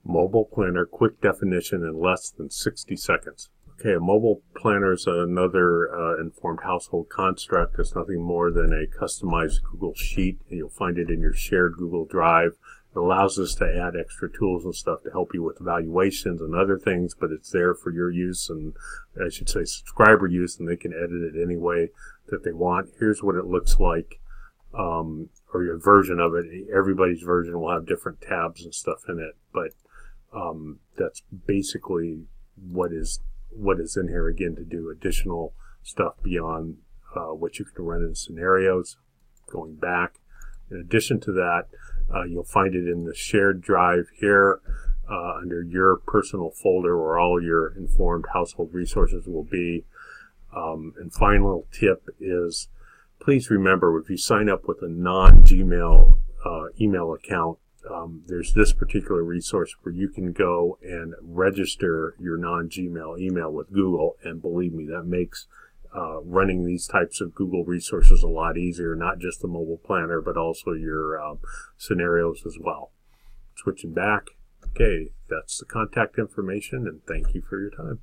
Mobile planner, quick definition in less than 60 seconds. Okay, a mobile planner is another informed household construct. It's nothing more than a customized Google Sheet, and you'll find it in your shared Google Drive. It allows us to add extra tools and stuff to help you with evaluations and other things, but it's there for your use, and I should say subscriber use, and they can edit it any way that they want. Here's what it looks like, or your version of it. Everybody's version will have different tabs and stuff in it, but that's basically what is in here, again, to do additional stuff beyond what you can run in scenarios. Going back, in addition to that, you'll find it in the shared drive here under your personal folder where all your informed household resources will be. And final tip is, please remember, if you sign up with a non-Gmail email account, there's this particular resource where you can go and register your non-Gmail email with Google, and believe me, that makes running these types of Google resources a lot easier, not just the mobile planner, but also your scenarios as well. Switching back, okay, that's the contact information, and thank you for your time.